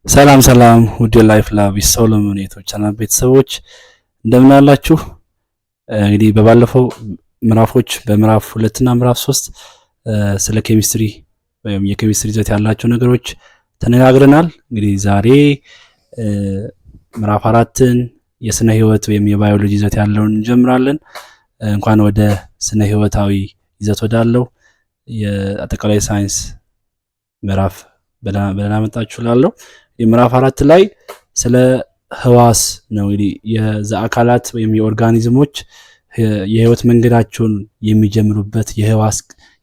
ሰላም ሰላም ውድ ላይፍ ላብ ሶሎሞን ቻናል ቤተሰቦች እንደምን አላችሁ? እንግዲህ በባለፈው ምዕራፎች በምዕራፍ 2 እና ምዕራፍ 3 ስለ ኬሚስትሪ ወይም የኬሚስትሪ ይዘት ያላቸው ነገሮች ተነጋግረናል። እንግዲህ ዛሬ ምዕራፍ 4ን የስነ ህይወት ወይም የባዮሎጂ ይዘት ያለውን እንጀምራለን። እንኳን ወደ ስነ ህይወታዊ ይዘት ወዳለው የአጠቃላይ ሳይንስ ምዕራፍ በደህና መጣችሁ እላለሁ። ምዕራፍ 4 ላይ ስለ ህዋስ ነው። እንግዲህ የአካላት ወይም የኦርጋኒዝሞች የህይወት መንገዳቸውን የሚጀምሩበት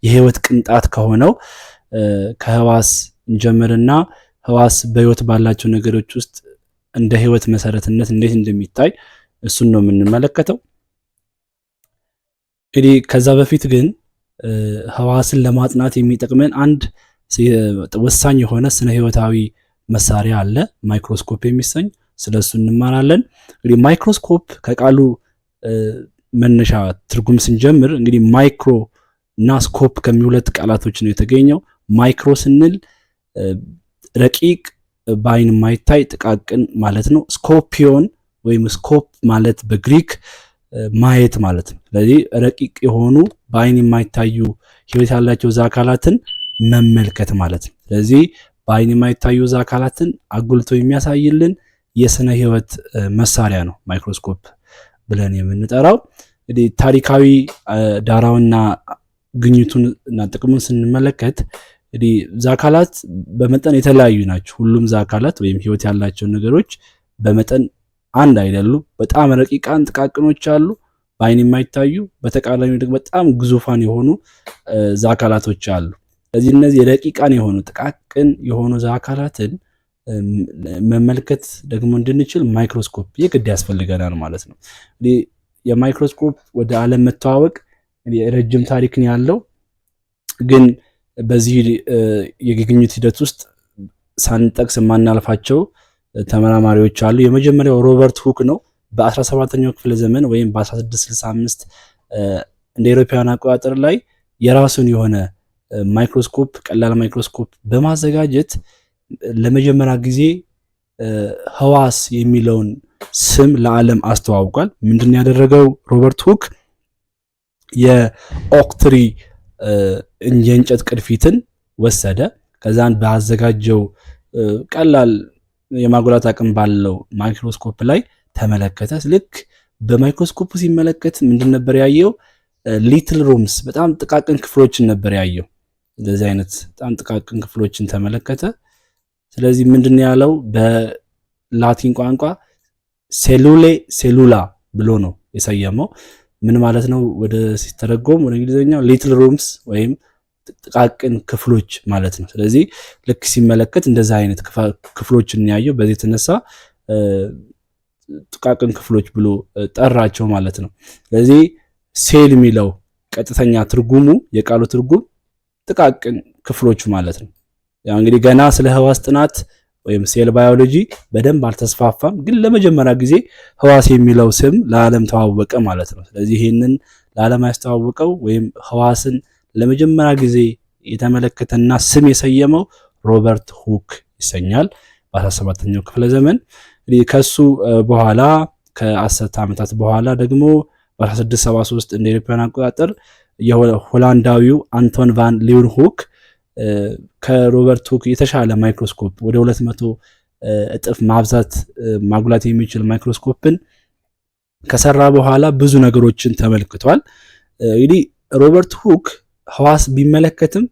የህይወት ቅንጣት ከሆነው ከህዋስ እንጀምርና ህዋስ በህይወት ባላቸው ነገሮች ውስጥ እንደ ህይወት መሰረትነት እንዴት እንደሚታይ እሱን ነው የምንመለከተው። እንግዲህ ከዛ በፊት ግን ህዋስን ለማጥናት የሚጠቅመን አንድ ወሳኝ የሆነ ስነ ህይወታዊ መሳሪያ አለ፣ ማይክሮስኮፕ የሚሰኝ። ስለሱ እንማራለን። እንግዲህ ማይክሮስኮፕ ከቃሉ መነሻ ትርጉም ስንጀምር እንግዲህ ማይክሮ እና ስኮፕ ከሚሁለት ቃላቶች ነው የተገኘው። ማይክሮ ስንል ረቂቅ በአይን የማይታይ ጥቃቅን ማለት ነው። ስኮፒዮን ወይም ስኮፕ ማለት በግሪክ ማየት ማለት ነው። ስለዚህ ረቂቅ የሆኑ በአይን የማይታዩ ህይወት ያላቸው አካላትን መመልከት ማለት ነው። ስለዚህ በአይን የማይታዩ አካላትን አጉልቶ የሚያሳይልን የስነ ህይወት መሳሪያ ነው ማይክሮስኮፕ ብለን የምንጠራው። እንግዲህ ታሪካዊ ዳራውና ግኝቱን እና ጥቅሙን ስንመለከት እንግዲህ አካላት በመጠን የተለያዩ ናቸው። ሁሉም አካላት ወይም ህይወት ያላቸው ነገሮች በመጠን አንድ አይደሉም። በጣም ረቂቃን ጥቃቅኖች አሉ፣ በአይን የማይታዩ። በተቃራኒው ደግሞ በጣም ግዙፋን የሆኑ አካላቶች አሉ። ስለዚህ እነዚህ ረቂቃን የሆኑ ጥቃቅን የሆኑ አካላትን መመልከት ደግሞ እንድንችል ማይክሮስኮፕ የግድ ያስፈልገናል ማለት ነው። እንግዲህ የማይክሮስኮፕ ወደ ዓለም መተዋወቅ ረጅም ታሪክን ያለው ግን በዚህ የግኝት ሂደት ውስጥ ሳንጠቅስ የማናልፋቸው ተመራማሪዎች አሉ። የመጀመሪያው ሮበርት ሁክ ነው። በ17ኛው ክፍለ ዘመን ወይም በ1665 እንደ አውሮፓውያን አቆጣጠር ላይ የራሱን የሆነ ማይክሮስኮፕ ቀላል ማይክሮስኮፕ በማዘጋጀት ለመጀመሪያ ጊዜ ህዋስ የሚለውን ስም ለዓለም አስተዋውቋል። ምንድን ያደረገው ሮበርት ሁክ የኦክትሪ የእንጨት ቅርፊትን ወሰደ። ከዛን ባዘጋጀው ቀላል የማጉላት አቅም ባለው ማይክሮስኮፕ ላይ ተመለከተ። ልክ በማይክሮስኮፕ ሲመለከት ምንድን ነበር ያየው? ሊትል ሩምስ፣ በጣም ጥቃቅን ክፍሎችን ነበር ያየው። እንደዚህ አይነት በጣም ጥቃቅን ክፍሎችን ተመለከተ። ስለዚህ ምንድን ያለው? በላቲን ቋንቋ ሴሉላ ብሎ ነው የሰየመው። ምን ማለት ነው? ወደ ሲተረጎም ወደ እንግሊዝኛው ሊትል ሩምስ ወይም ጥቃቅን ክፍሎች ማለት ነው። ስለዚህ ልክ ሲመለከት እንደዛ አይነት ክፍሎችን ያየው። በዚህ የተነሳ ጥቃቅን ክፍሎች ብሎ ጠራቸው ማለት ነው። ስለዚህ ሴል የሚለው ቀጥተኛ ትርጉሙ የቃሉ ትርጉም ጥቃቅን ክፍሎች ማለት ነው። ያው እንግዲህ ገና ስለ ህዋስ ጥናት ወይም ሴል ባዮሎጂ በደንብ አልተስፋፋም፣ ግን ለመጀመሪያ ጊዜ ህዋስ የሚለው ስም ለዓለም ተዋወቀ ማለት ነው። ስለዚህ ይህንን ለዓለም ያስተዋወቀው ወይም ህዋስን ለመጀመሪያ ጊዜ የተመለከተና ስም የሰየመው ሮበርት ሁክ ይሰኛል በ17ኛው ክፍለ ዘመን። እንግዲህ ከሱ በኋላ ከ10 ዓመታት በኋላ ደግሞ በ1673 እንደ አውሮፓውያን አቆጣጠር የሆላንዳዊው አንቶን ቫን ሊውንሁክ ከሮበርት ሁክ የተሻለ ማይክሮስኮፕ ወደ 200 እጥፍ ማጉላት የሚችል ማይክሮስኮፕን ከሰራ በኋላ ብዙ ነገሮችን ተመልክቷል። እንግዲህ ሮበርት ሁክ ህዋስ ቢመለከትም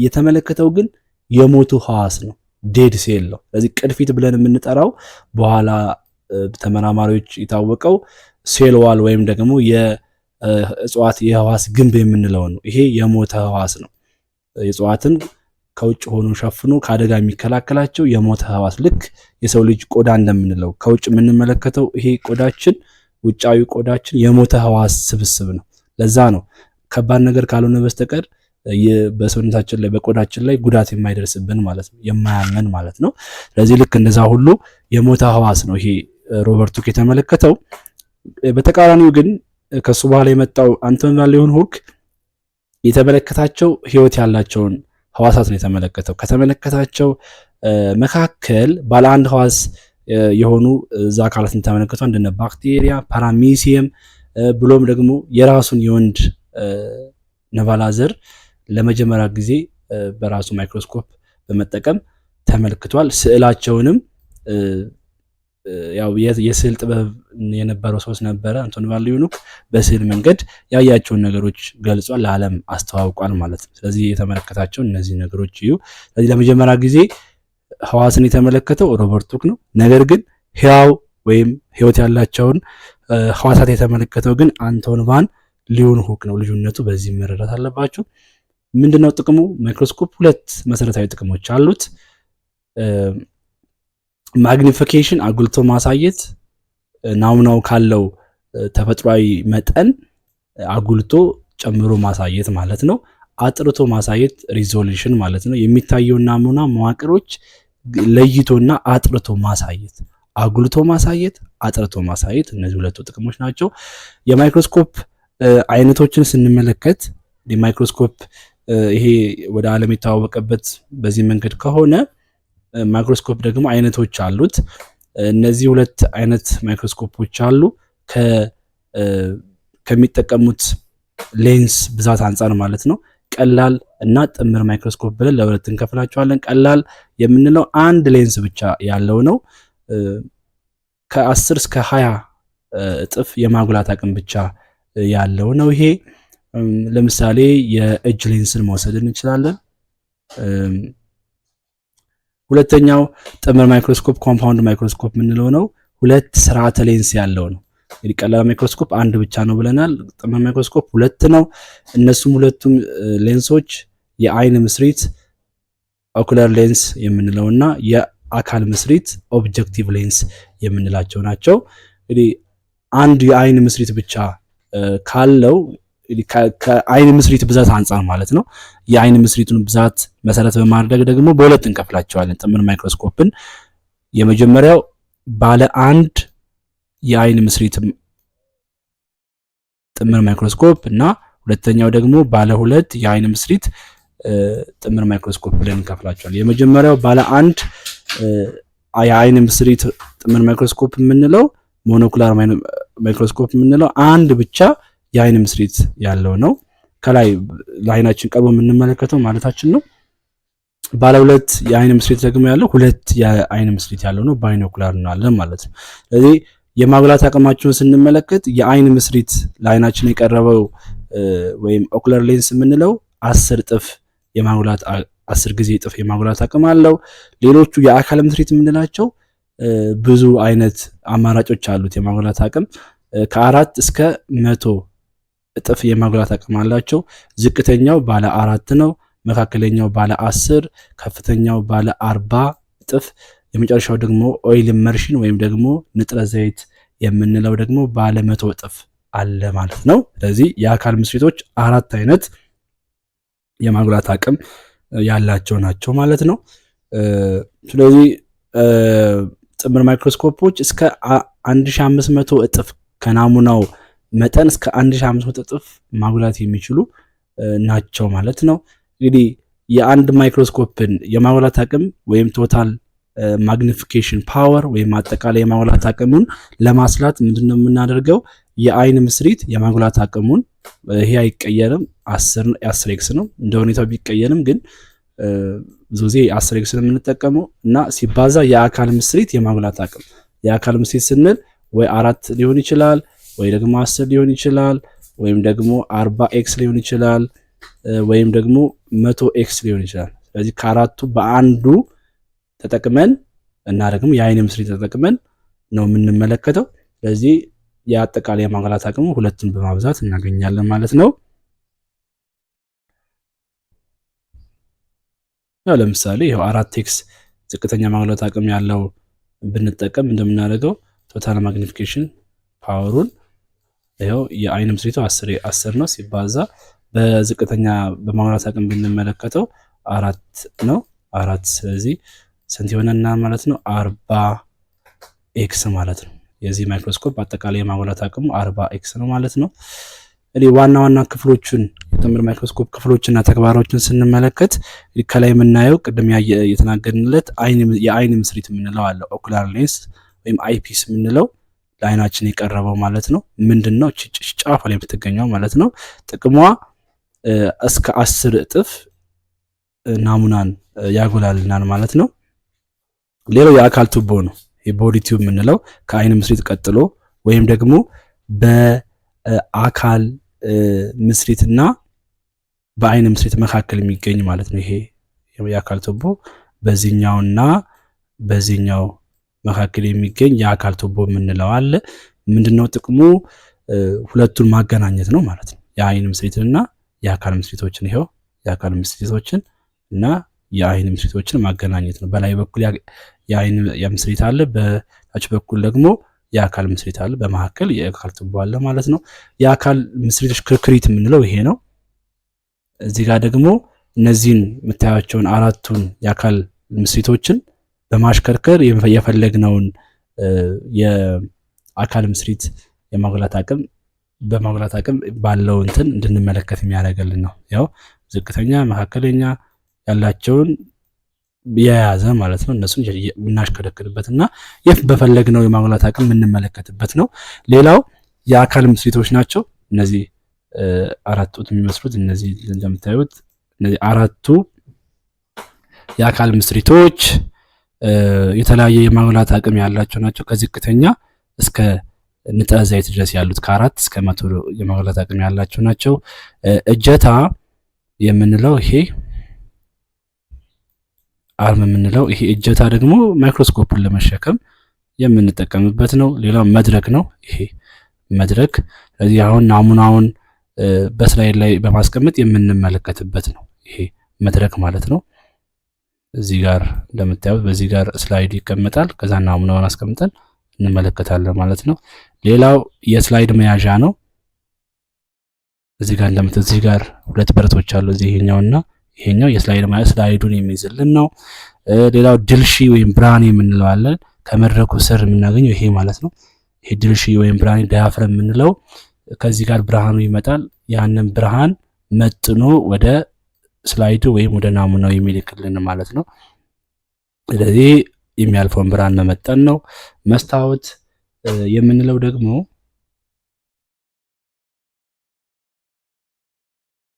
የተመለከተው ግን የሞቱ ህዋስ ነው፣ ዴድ ሴል ነው። ስለዚህ ቅርፊት ብለን የምንጠራው በኋላ ተመራማሪዎች የታወቀው ሴል ዋል ወይም ደግሞ የእጽዋት የህዋስ ግንብ የምንለው ነው። ይሄ የሞተ ህዋስ ነው። የእጽዋትን ከውጭ ሆኖ ሸፍኖ ከአደጋ የሚከላከላቸው የሞተ ህዋስ፣ ልክ የሰው ልጅ ቆዳ እንደምንለው ከውጭ የምንመለከተው ይሄ ቆዳችን፣ ውጫዊ ቆዳችን የሞተ ህዋስ ስብስብ ነው። ለዛ ነው ከባድ ነገር ካልሆነ በስተቀር በሰውነታችን ላይ በቆዳችን ላይ ጉዳት የማይደርስብን ማለት ነው፣ የማያመን ማለት ነው። ስለዚህ ልክ እንደዛ ሁሉ የሞተ ህዋስ ነው ይሄ ሮበርት ሁክ የተመለከተው። በተቃራኒው ግን ከሱ በኋላ የመጣው አንቶን ቫን ሊውንሁክ የተመለከታቸው ህይወት ያላቸውን ህዋሳት ነው የተመለከተው። ከተመለከታቸው መካከል ባለ አንድ ህዋስ የሆኑ እዛ አካላትን ተመለከቱ እንደነ ባክቴሪያ፣ ፓራሚሲየም ብሎም ደግሞ የራሱን የወንድ ነባላዘር ለመጀመሪያ ጊዜ በራሱ ማይክሮስኮፕ በመጠቀም ተመልክቷል። ስዕላቸውንም ያው የስዕል ጥበብ የነበረው ሰው ነበረ አንቶኒ ቫን ሊዩዌንሆክ በስዕል መንገድ ያያቸውን ነገሮች ገልጿል፣ ለዓለም አስተዋውቋል ማለት ነው። ስለዚህ የተመለከታቸው እነዚህ ነገሮች እዩ። ስለዚህ ለመጀመሪያ ጊዜ ህዋስን የተመለከተው ሮበርት ሁክ ነው። ነገር ግን ህያው ወይም ህይወት ያላቸውን ህዋሳት የተመለከተው ግን አንቶኒ ቫን ሊዩዌንሆክ ነው። ልዩነቱ በዚህ መረዳት አለባችሁ። ምንድነው ጥቅሙ? ማይክሮስኮፕ ሁለት መሰረታዊ ጥቅሞች አሉት። ማግኒፊኬሽን አጉልቶ ማሳየት፣ ናሙናው ካለው ተፈጥሯዊ መጠን አጉልቶ ጨምሮ ማሳየት ማለት ነው። አጥርቶ ማሳየት ሪዞሉሽን ማለት ነው። የሚታየው ናሙና መዋቅሮች ለይቶና አጥርቶ ማሳየት፣ አጉልቶ ማሳየት፣ አጥርቶ ማሳየት፣ እነዚህ ሁለቱ ጥቅሞች ናቸው። የማይክሮስኮፕ አይነቶችን ስንመለከት የማይክሮስኮፕ ይሄ ወደ ዓለም የተዋወቀበት በዚህ መንገድ ከሆነ ማይክሮስኮፕ ደግሞ አይነቶች አሉት። እነዚህ ሁለት አይነት ማይክሮስኮፖች አሉ። ከሚጠቀሙት ሌንስ ብዛት አንጻር ማለት ነው። ቀላል እና ጥምር ማይክሮስኮፕ ብለን ለሁለት እንከፍላቸዋለን። ቀላል የምንለው አንድ ሌንስ ብቻ ያለው ነው። ከ10 እስከ 20 እጥፍ የማጉላት አቅም ብቻ ያለው ነው። ይሄ ለምሳሌ የእጅ ሌንስን መውሰድ እንችላለን። ሁለተኛው ጥምር ማይክሮስኮፕ ኮምፓውንድ ማይክሮስኮፕ የምንለው ነው። ሁለት ስርዓተ ሌንስ ያለው ነው። እንግዲህ ቀላል ማይክሮስኮፕ አንድ ብቻ ነው ብለናል። ጥምር ማይክሮስኮፕ ሁለት ነው። እነሱም ሁለቱም ሌንሶች የአይን ምስሪት ኦኩለር ሌንስ የምንለውና የአካል ምስሪት ኦብጀክቲቭ ሌንስ የምንላቸው ናቸው። እንግዲህ አንድ የአይን ምስሪት ብቻ ካለው ከአይን ምስሪት ብዛት አንጻር ማለት ነው። የአይን ምስሪቱን ብዛት መሰረት በማድረግ ደግሞ በሁለት እንከፍላቸዋለን ጥምር ማይክሮስኮፕን። የመጀመሪያው ባለ አንድ የአይን ምስሪት ጥምር ማይክሮስኮፕ እና ሁለተኛው ደግሞ ባለ ሁለት የአይን ምስሪት ጥምር ማይክሮስኮፕ ብለን እንከፍላቸዋለን። የመጀመሪያው ባለ አንድ የአይን ምስሪት ጥምር ማይክሮስኮፕ የምንለው ሞኖኩላር ማይክሮስኮፕ የምንለው አንድ ብቻ የአይን ምስሪት ያለው ነው። ከላይ ለአይናችን ቀርቦ የምንመለከተው ማለታችን ነው። ባለ ሁለት የአይን ምስሪት ደግሞ ያለው ሁለት የአይን ምስሪት ያለው ነው። ባይኖኩላር እንላለን ማለት ነው። ስለዚህ የማጉላት አቅማቸውን ስንመለከት የአይን ምስሪት ለአይናችን የቀረበው ወይም ኦኩለር ሌንስ የምንለው 10 እጥፍ የማጉላት 10 ጊዜ እጥፍ የማጉላት አቅም አለው። ሌሎቹ የአካል ምስሪት የምንላቸው ብዙ አይነት አማራጮች አሉት። የማጉላት አቅም ከ4 እስከ 100 እጥፍ የማጉላት አቅም አላቸው። ዝቅተኛው ባለ 4 ነው። መካከለኛው ባለ 10፣ ከፍተኛው ባለ 40 እጥፍ፣ የመጨረሻው ደግሞ ኦይል ኢመርሽን ወይም ደግሞ ንጥረ ዘይት የምንለው ደግሞ ባለ 100 እጥፍ አለ ማለት ነው። ስለዚህ የአካል ምስሪቶች 4 አይነት የማጉላት አቅም ያላቸው ናቸው ማለት ነው። ስለዚህ ጥምር ማይክሮስኮፖች እስከ 1500 እጥፍ ከናሙናው መጠን እስከ 1500 እጥፍ ማጉላት የሚችሉ ናቸው ማለት ነው። እንግዲህ የአንድ ማይክሮስኮፕን የማጉላት አቅም ወይም ቶታል ማግኒፊኬሽን ፓወር ወይም አጠቃላይ የማጉላት አቅሙን ለማስላት ምንድነው የምናደርገው? የአይን ምስሪት የማጉላት አቅሙን ይሄ አይቀየርም፣ 10x ነው። እንደ ሁኔታው ቢቀየርም ግን ብዙ ጊዜ 10x ነው የምንጠቀመው እና ሲባዛ የአካል ምስሪት የማጉላት አቅም የአካል ምስሪት ስንል ወይ 4 ሊሆን ይችላል ወይ ደግሞ 10 ሊሆን ይችላል ወይም ደግሞ 40x ሊሆን ይችላል ወይም ደግሞ 100x ሊሆን ይችላል። ስለዚህ ከአራቱ በአንዱ ተጠቅመን እና ደግሞ የአይን ምስሪት ተጠቅመን ነው የምንመለከተው። ስለዚህ የአጠቃላይ የማጉላት አቅሙ ሁለቱን በማብዛት እናገኛለን ማለት ነው። ያው ለምሳሌ ይሄው 4x ዝቅተኛ ማጉላት አቅም ያለው ብንጠቀም እንደምናደርገው ቶታል ማግኒፊኬሽን ፓወሩን ይሄው የአይን ምስሪቱ 10 ነው ሲባዛ በዝቅተኛ በማጉላት አቅም ብንመለከተው 4 ነው 4 ስለዚህ ስንት ይሆነና ማለት ነው 40x ማለት ነው። የዚህ ማይክሮስኮፕ አጠቃላይ የማጉላት አቅሙ 40x ነው ማለት ነው። እንግዲህ ዋና ዋና ክፍሎችን የጥምር ማይክሮስኮፕ ክፍሎችና ተግባሮችን ስንመለከት ከላይ የምናየው ቅድም የተናገርንለት የአይን ምስሪት የምንለው አለ። ኦኩላር ሌንስ ወይም አይፒስ የምንለው ለአይናችን የቀረበው ማለት ነው። ምንድነው ጫፏ ላይ የምትገኘው ማለት ነው። ጥቅሟ እስከ 10 እጥፍ ናሙናን ያጎላልናል ማለት ነው። ሌላው የአካል ቱቦ ነው። የቦዲ ቲዩብ የምንለው ከአይን ምስሪት ቀጥሎ ወይም ደግሞ በአካል ምስሪትና በአይን ምስሪት መካከል የሚገኝ ማለት ነው። ይሄ የአካል ቱቦ በዚህኛውና በዚህኛው መካከል የሚገኝ የአካል ቱቦ የምንለው አለ። ምንድነው ጥቅሙ? ሁለቱን ማገናኘት ነው ማለት ነው። የአይን ምስሪትንና የአካል ምስሪቶችን ይሄው የአካል ምስሪቶችን እና የአይን ምስሪቶችን ማገናኘት ነው። በላይ በኩል የአይን ምስሪት አለ፣ በታች በኩል ደግሞ የአካል ምስሪት አለ፣ በመካከል የአካል ቱቦ አለ ማለት ነው። የአካል ምስሪቶች ክርክሪት የምንለው ይሄ ነው። እዚህ ጋር ደግሞ እነዚህን የምታያቸውን አራቱን የአካል ምስሪቶችን በማሽከርከር የፈለግነውን የአካል ምስሪት የማጉላት አቅም ባለው እንትን እንድንመለከት የሚያደርግልን ነው። ያው ዝቅተኛ፣ መካከለኛ ያላቸውን የያዘ ማለት ነው። እነሱን የምናሽከረክርበትና በፈለግነው የማጉላት አቅም የምንመለከትበት ነው። ሌላው የአካል ምስሪቶች ናቸው። እነዚህ አራት ጡት የሚመስሉት እነዚህ እንደምታዩት እነዚህ አራቱ የአካል ምስሪቶች የተለያየ የማጉላት አቅም ያላቸው ናቸው። ከዝቅተኛ እስከ ንጥረ ዘይት ድረስ ያሉት ከ4 እስከ 100 የማጉላት አቅም ያላቸው ናቸው። እጀታ የምንለው ይሄ አርም የምንለው ይሄ እጀታ ደግሞ ማይክሮስኮፕን ለመሸከም የምንጠቀምበት ነው። ሌላው መድረክ ነው። ይሄ መድረክ ስለዚህ አሁን ናሙናውን በስላይድ ላይ በማስቀመጥ የምንመለከትበት ነው። ይሄ መድረክ ማለት ነው። እዚህ ጋር እንደምታዩት በዚህ ጋር ስላይድ ይቀመጣል። ከዛ ናሙናውን አስቀምጠን እንመለከታለን ማለት ነው። ሌላው የስላይድ መያዣ ነው። እዚህ ጋር እንደምታዩት እዚህ ጋር ሁለት ብረቶች አሉ። ይሄኛውና ይሄኛው የስላይድ መያዣ ስላይዱን የሚይዝልን ነው። ሌላው ድልሺ ወይም ብራኒ የምንለው አለ። ከመድረኩ ስር የምናገኘው ይሄ ማለት ነው። ይሄ ድልሺ ወይም ብራኒ ዳያፍረም የምንለው ከዚህ ጋር ብርሃኑ ይመጣል። ያንን ብርሃን መጥኖ ወደ ስላይዱ ወይም ወደ ናሙናው የሚልክልን ማለት ነው። ስለዚህ የሚያልፈውን ብርሃን መመጠን ነው። መስታወት የምንለው ደግሞ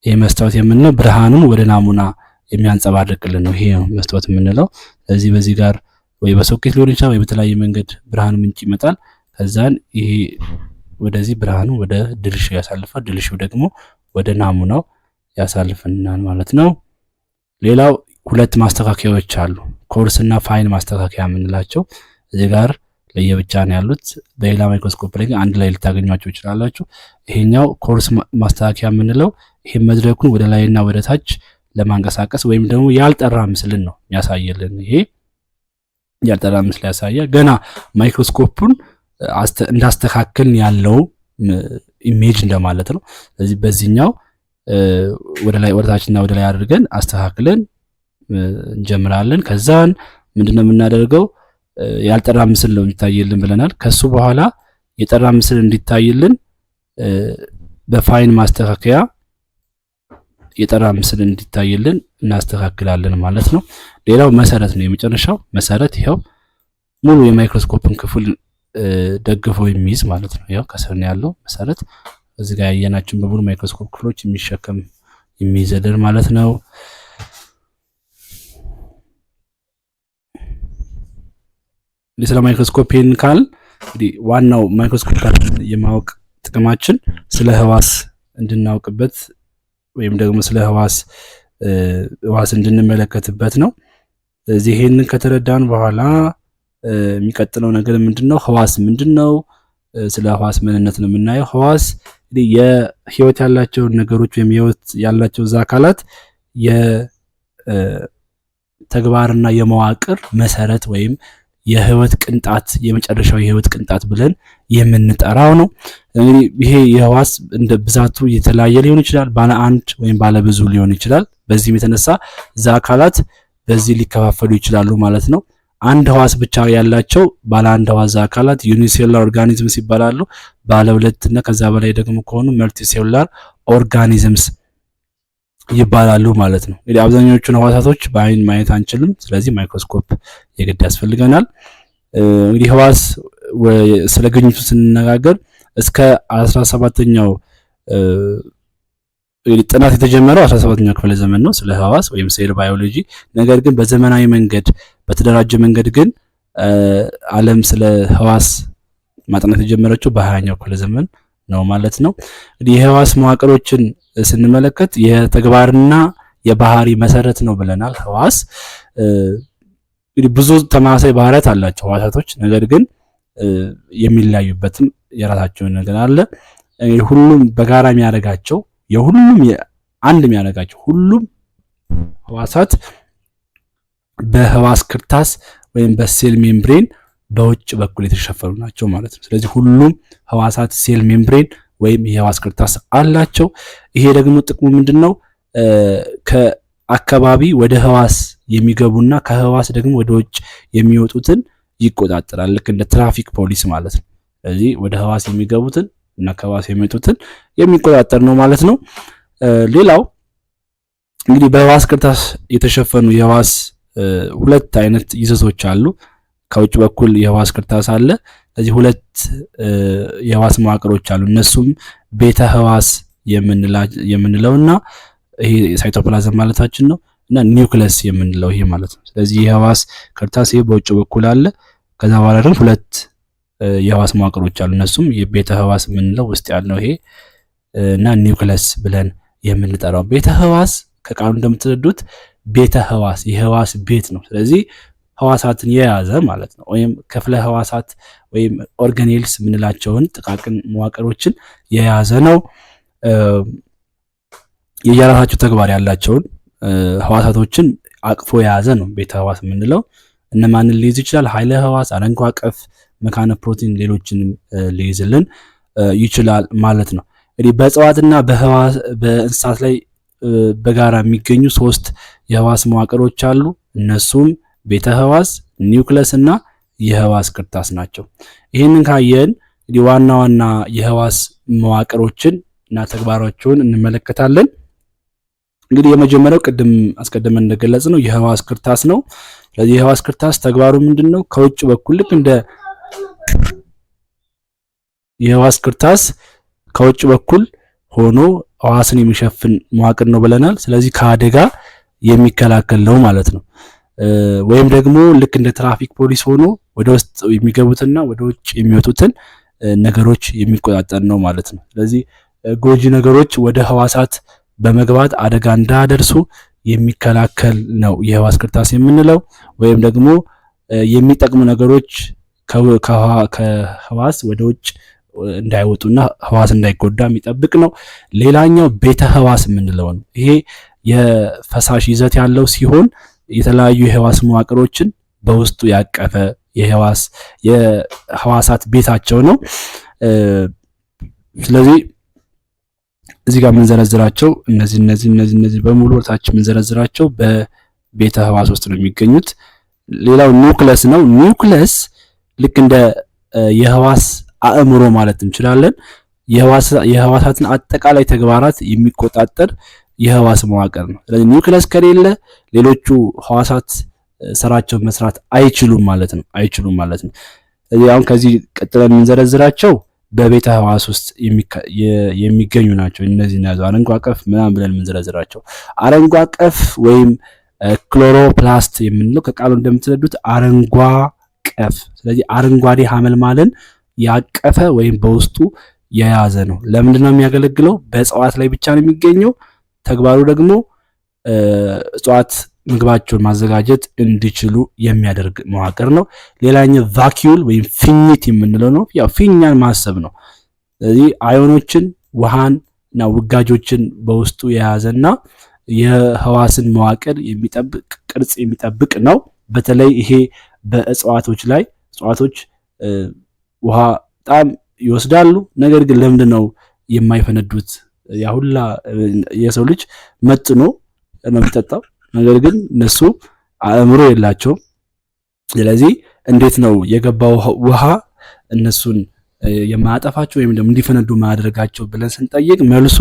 ይሄ መስታወት የምንለው ብርሃኑን ወደ ናሙና የሚያንጸባርቅልን ነው። ይሄ መስታወት የምንለው ስለዚህ በዚህ ጋር ወይ በሶኬት ሊሆን ይችላል ወይ በተለያየ መንገድ ብርሃኑ ምንጭ ይመጣል። ከዛን ይሄ ወደዚህ ብርሃኑ ወደ ድልሽው ያሳልፋል። ድልሽው ደግሞ ወደ ናሙናው ያሳልፍናል ማለት ነው። ሌላው ሁለት ማስተካከያዎች አሉ። ኮርስ እና ፋይን ማስተካከያ የምንላቸው እዚህ ጋር ለየብቻ ነው ያሉት። በሌላ ማይክሮስኮፕ ላይ አንድ ላይ ልታገኟቸው ይችላላችሁ። ይሄኛው ኮርስ ማስተካከያ የምንለው ይሄ መድረኩን ወደ ላይና ወደ ታች ለማንቀሳቀስ ወይም ደግሞ ያልጠራ ምስልን ነው የሚያሳየልን። ይሄ ያልጠራ ምስል ያሳያል። ገና ማይክሮስኮፑን እንዳስተካከልን ያለው ኢሜጅ እንደማለት ነው። ስለዚህ በዚህኛው ወደ ላይ ወደ ታችና ወደ ላይ አድርገን አስተካክለን እንጀምራለን። ከዛን ምንድነው የምናደርገው? ያልጠራ ምስል ነው የሚታይልን ብለናል። ከሱ በኋላ የጠራ ምስል እንዲታይልን በፋይን ማስተካከያ የጠራ ምስል እንዲታይልን እናስተካክላለን ማለት ነው። ሌላው መሰረት ነው። የመጨረሻው መሰረት ይሄው ሙሉ የማይክሮስኮፕን ክፍል ደግፎ የሚይዝ ማለት ነው። ያው ከስር ነው ያለው መሰረት። እዚህ ጋር ያየናቸው በሙሉ ማይክሮስኮፕ ክፍሎች የሚሸከም የሚይዝልን ማለት ነው። ስለ ማይክሮስኮፕ ካል እንግዲህ ዋናው ማይክሮስኮፕ የማወቅ ጥቅማችን ስለ ህዋስ እንድናውቅበት ወይም ደግሞ ስለ ህዋስ እንድንመለከትበት ነው። ስለዚህ ይሄንን ከተረዳን በኋላ የሚቀጥለው ነገር ምንድነው? ህዋስ ምንድነው? ስለ ህዋስ ምንነት ነው የምናየው። ህዋስ እንግዲህ የህይወት ያላቸው ነገሮች ወይም የህይወት ያላቸው አካላት የተግባርና የመዋቅር መሰረት ወይም የህይወት ቅንጣት የመጨረሻው የህይወት ቅንጣት ብለን የምንጠራው ነው። እንግዲህ ይሄ የህዋስ እንደ ብዛቱ የተለያየ ሊሆን ይችላል። ባለ አንድ ወይም ባለ ብዙ ሊሆን ይችላል። በዚህም የተነሳ አካላት በዚህ ሊከፋፈሉ ይችላሉ ማለት ነው። አንድ ህዋስ ብቻ ያላቸው ባለ አንድ ህዋስ አካላት ዩኒሴሉላር ኦርጋኒዝምስ ይባላሉ። ባለ ሁለት እና ከዛ በላይ ደግሞ ከሆኑ መልቲሴሉላር ኦርጋኒዝምስ ይባላሉ ማለት ነው። እንግዲህ አብዛኞቹን ህዋሳቶች በአይን ማየት አንችልም። ስለዚህ ማይክሮስኮፕ የግድ ያስፈልገናል። እንግዲህ ህዋስ ስለ ግኝቱ ስንነጋገር እስከ 17ኛው ጥናት የተጀመረው 17ኛው ክፍለ ዘመን ነው ስለ ህዋስ ወይም ሴል ባዮሎጂ። ነገር ግን በዘመናዊ መንገድ በተደራጀ መንገድ ግን ዓለም ስለ ህዋስ ማጥናት የጀመረችው በ20ኛው ክፍለ ዘመን ነው ማለት ነው። እንግዲህ የህዋስ መዋቅሮችን ስንመለከት የተግባርና የባህሪ መሰረት ነው ብለናል። ህዋስ እንግዲህ ብዙ ተመሳሳይ ባህሪያት አላቸው ህዋሳቶች፣ ነገር ግን የሚለያዩበትም የራሳቸው ነገር አለ። ሁሉም በጋራ የሚያደርጋቸው የሁሉም አንድ የሚያደርጋቸው ሁሉም ህዋሳት በህዋስ ክርታስ ወይም በሴል ሜምብሬን በውጭ በኩል የተሸፈኑ ናቸው ማለት ነው። ስለዚህ ሁሉም ህዋሳት ሴል ሜምብሬን ወይም የህዋስ ክርታስ አላቸው። ይሄ ደግሞ ጥቅሙ ምንድነው? ከአካባቢ ወደ ህዋስ የሚገቡና ከህዋስ ደግሞ ወደ ውጭ የሚወጡትን ይቆጣጠራል። ልክ እንደ ትራፊክ ፖሊስ ማለት ነው። ስለዚህ ወደ ህዋስ የሚገቡትን እና ከህዋስ የሚወጡትን የሚቆጣጠር ነው ማለት ነው። ሌላው እንግዲህ በህዋስ ክርታስ የተሸፈኑ የህዋስ ሁለት አይነት ይዘቶች አሉ። ከውጭ በኩል የህዋስ ክርታስ አለ። ስለዚህ ሁለት የህዋስ መዋቅሮች አሉ። እነሱም ቤተ ህዋስ የምንለውና ይሄ ሳይቶፕላዝም ማለታችን ነው እና ኒውክለስ የምንለው ይሄ ማለት ነው። ስለዚህ የህዋስ ክርታስ ይሄ በውጭ በኩል አለ። ከዛ በኋላ ደግሞ ሁለት የህዋስ መዋቅሮች አሉ። እነሱም የቤተ ህዋስ የምንለው ውስጥ ያለው ይሄ እና ኒውክለስ ብለን የምንጠራው። ቤተ ህዋስ ከቃሉ እንደምትረዱት ቤተ ህዋስ የህዋስ ቤት ነው። ስለዚህ ህዋሳትን የያዘ ማለት ነው። ወይም ክፍለ ህዋሳት ወይም ኦርጋኔልስ የምንላቸውን ጥቃቅን መዋቅሮችን የያዘ ነው። የየራሳቸው ተግባር ያላቸውን ህዋሳቶችን አቅፎ የያዘ ነው ቤተ ህዋስ የምንለው። እነማንን ሊይዝ ይችላል? ኃይለ ህዋስ፣ አረንጓ ቀፍ፣ መካነ ፕሮቲን፣ ሌሎችንም ሊይዝልን ይችላል ማለት ነው። እንግዲህ በእጽዋትና በእንስሳት ላይ በጋራ የሚገኙ ሶስት የህዋስ መዋቅሮች አሉ። እነሱም ቤተ ህዋስ፣ ኒውክለስ እና የህዋስ ክርታስ ናቸው። ይህንን ካየን እንግዲህ ዋና ዋና የህዋስ መዋቅሮችን እና ተግባራቸውን እንመለከታለን። እንግዲህ የመጀመሪያው ቅድም አስቀድመን እንደገለጽ ነው የህዋስ ክርታስ ነው። ስለዚህ የህዋስ ክርታስ ተግባሩ ምንድነው? ከውጭ በኩል ልክ እንደ የህዋስ ክርታስ ከውጭ በኩል ሆኖ ህዋስን የሚሸፍን መዋቅር ነው ብለናል። ስለዚህ ከአደጋ የሚከላከል ነው ማለት ነው። ወይም ደግሞ ልክ እንደ ትራፊክ ፖሊስ ሆኖ ወደ ውስጥ የሚገቡትና ወደ ውጭ የሚወጡትን ነገሮች የሚቆጣጠር ነው ማለት ነው። ስለዚህ ጎጂ ነገሮች ወደ ህዋሳት በመግባት አደጋ እንዳያደርሱ የሚከላከል ነው የህዋስ ክርታስ የምንለው። ወይም ደግሞ የሚጠቅሙ ነገሮች ከህዋስ ወደ ውጭ እንዳይወጡና ህዋስ እንዳይጎዳ የሚጠብቅ ነው። ሌላኛው ቤተ ህዋስ የምንለው ነው። ይሄ የፈሳሽ ይዘት ያለው ሲሆን የተለያዩ የህዋስ መዋቅሮችን በውስጡ ያቀፈ የህዋሳት ቤታቸው ነው። ስለዚህ እዚህ ጋር የምንዘረዝራቸው እነዚህ በሙሉ ወታች የምንዘረዝራቸው በቤተ ህዋስ ውስጥ ነው የሚገኙት። ሌላው ኒውክለስ ነው። ኒውክለስ ልክ እንደ የህዋስ አእምሮ ማለት እንችላለን። የህዋሳትን አጠቃላይ ተግባራት የሚቆጣጠር የህዋስ መዋቅር ነው። ስለዚህ ኒውክለስ ከሌለ ሌሎቹ ህዋሳት ስራቸውን መስራት አይችሉም ማለት ነው። ስለዚህ አሁን ከዚህ ቀጥለን የምንዘረዝራቸው በቤተ ህዋስ ውስጥ የሚገኙ ናቸው። እነዚህ ነው አረንጓ ቀፍ ምናምን ብለን የምንዘረዝራቸው። አረንጓ ቀፍ ወይም ክሎሮፕላስት የምንለው ከቃሉ እንደምትረዱት አረንጓ ቀፍ። ስለዚህ አረንጓዴ ሐመልማልን ያቀፈ ወይም በውስጡ የያዘ ነው። ለምንድን ነው የሚያገለግለው? በእጽዋት ላይ ብቻ ነው የሚገኘው። ተግባሩ ደግሞ እጽዋት ምግባቸውን ማዘጋጀት እንዲችሉ የሚያደርግ መዋቅር ነው። ሌላኛው ቫኪዩል ወይም ፊኝት የምንለው ነው። ያው ፊኛን ማሰብ ነው። ስለዚህ አዮኖችን፣ ውሃን እና ውጋጆችን በውስጡ የያዘና የህዋስን መዋቅር የሚጠብቅ ቅርጽ የሚጠብቅ ነው። በተለይ ይሄ በእጽዋቶች ላይ እጽዋቶች ውሃ በጣም ይወስዳሉ። ነገር ግን ለምንድን ነው የማይፈነዱት? ያ ሁላ የሰው ልጅ መጥኖ ነው የሚጠጣው። ነገር ግን እነሱ አእምሮ የላቸውም። ስለዚህ እንዴት ነው የገባው ውሃ እነሱን የማያጠፋቸው ወይም ደግሞ እንዲፈነዱ ማድረጋቸው ብለን ስንጠይቅ መልሱ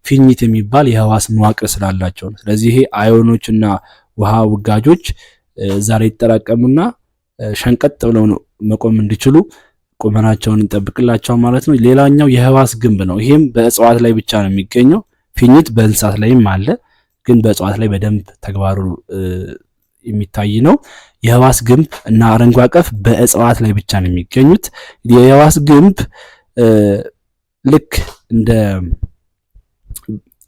ፊኝት የሚባል የህዋስ መዋቅር ስላላቸው ነው። ስለዚህ ይሄ አዮኖችና ውሃ ውጋጆች ዛሬ ይጠራቀሙና ሸንቀጥ ብለው መቆም እንዲችሉ ቁመናቸውን እንጠብቅላቸዋል ማለት ነው። ሌላኛው የህዋስ ግንብ ነው። ይሄም በእጽዋት ላይ ብቻ ነው የሚገኘው። ፊኝት በእንስሳት ላይም አለ፣ ግን በእጽዋት ላይ በደንብ ተግባሩ የሚታይ ነው። የህዋስ ግንብ እና አረንጓ ቀፍ በእጽዋት ላይ ብቻ ነው የሚገኙት። የህዋስ ግንብ ልክ እንደ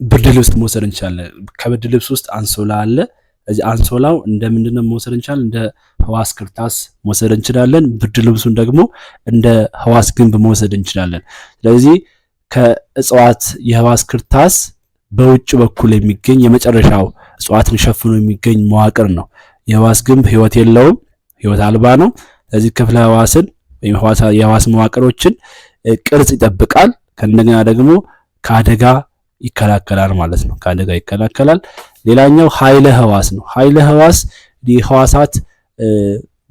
ብርድ ልብስ መውሰድ እንችላለን። ከብርድ ልብስ ውስጥ አንሶላ አለ። ስለዚህ አንሶላው እንደምንድነው መውሰድ እንችላለን? እንደ ህዋስ ክርታስ መውሰድ እንችላለን። ብርድ ልብሱን ደግሞ እንደ ህዋስ ግንብ መውሰድ እንችላለን። ስለዚህ ከእጽዋት የህዋስ ክርታስ በውጭ በኩል የሚገኝ የመጨረሻው እጽዋትን ሸፍኖ የሚገኝ መዋቅር ነው። የህዋስ ግንብ ህይወት የለውም፣ ህይወት አልባ ነው። ስለዚህ ክፍለ ህዋስን ወይም የህዋስ መዋቅሮችን ቅርጽ ይጠብቃል። ከእንደገና ደግሞ ከአደጋ ይከላከላል ማለት ነው። ከአደጋ ይከላከላል። ሌላኛው ኃይለ ህዋስ ነው። ኃይለ ህዋስ የህዋሳት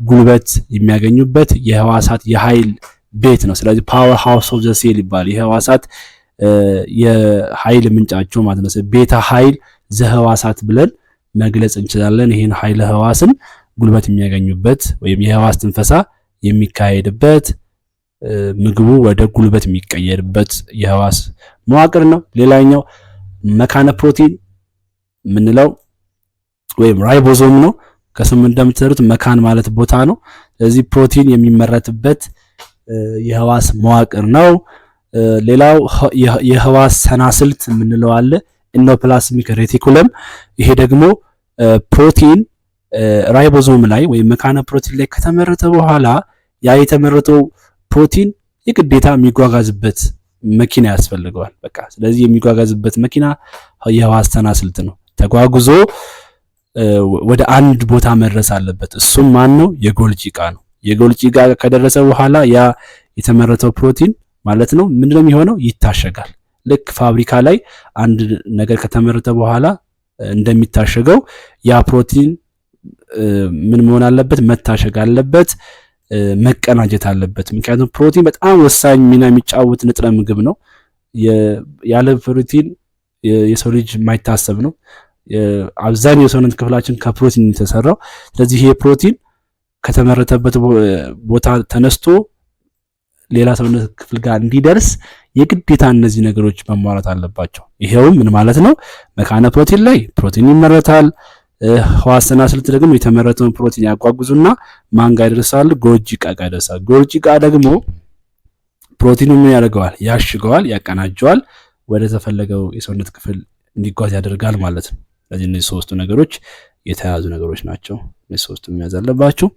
ጉልበት የሚያገኙበት የህዋሳት የኃይል ቤት ነው። ስለዚህ ፓወር ሃውስ ኦፍ ዘ ሴል ይባላል። የህዋሳት የኃይል ምንጫቸው ማለት ነው። ቤተ ኃይል ዘህዋሳት ብለን መግለጽ እንችላለን። ይህን ኃይለ ህዋስን ጉልበት የሚያገኙበት ወይም የህዋስ ትንፈሳ የሚካሄድበት ምግቡ ወደ ጉልበት የሚቀየርበት የህዋስ መዋቅር ነው። ሌላኛው መካነ ፕሮቲን የምንለው ወይም ራይቦዞም ነው። ከስሙ እንደምትሰሩት መካን ማለት ቦታ ነው። ስለዚህ ፕሮቲን የሚመረትበት የህዋስ መዋቅር ነው። ሌላው የህዋስ ሰናስልት የምንለው አለ፣ ኢንዶፕላስሚክ ሬቲኩለም። ይሄ ደግሞ ፕሮቲን ራይቦዞም ላይ ወይም መካነ ፕሮቲን ላይ ከተመረተ በኋላ ያ የተመረተው ፕሮቲን የግዴታ የሚጓጓዝበት መኪና ያስፈልገዋል። በቃ ስለዚህ የሚጓጓዝበት መኪና የህዋስ ሰናስልት ነው። ተጓጉዞ ወደ አንድ ቦታ መድረስ አለበት። እሱም ማን ነው? የጎልጂ ዕቃ ነው። የጎልጂ ዕቃ ከደረሰ በኋላ ያ የተመረተው ፕሮቲን ማለት ነው ምንድነው የሚሆነው? ይታሸጋል። ልክ ፋብሪካ ላይ አንድ ነገር ከተመረተ በኋላ እንደሚታሸገው ያ ፕሮቲን ምን መሆን አለበት? መታሸግ አለበት፣ መቀናጀት አለበት። ምክንያቱም ፕሮቲን በጣም ወሳኝ ሚና የሚጫወት ንጥረ ምግብ ነው። ያለ ፕሮቲን የሰው ልጅ የማይታሰብ ነው። አብዛኛው የሰውነት ክፍላችን ከፕሮቲን የተሰራው። ስለዚህ ይሄ ፕሮቲን ከተመረተበት ቦታ ተነስቶ ሌላ ሰውነት ክፍል ጋር እንዲደርስ የግዴታ እነዚህ ነገሮች መሟላት አለባቸው። ይሄውም ምን ማለት ነው? መካነ ፕሮቲን ላይ ፕሮቲን ይመረታል። ህዋስ ሰናስልት ደግሞ የተመረተውን ፕሮቲን ያጓጉዙና ማን ጋር ይደርሳል? ጎልጂ ዕቃ ጋር ይደርሳል። ጎልጂ ዕቃ ደግሞ ፕሮቲኑ ምን ያደርገዋል? ያሽገዋል፣ ያቀናጀዋል፣ ወደ ተፈለገው የሰውነት ክፍል እንዲጓዝ ያደርጋል ማለት ነው። ስለዚህ እነዚህ ሶስቱ ነገሮች የተያዙ ነገሮች ናቸው። እነዚህ ሶስቱ መያዝ አለባቸው።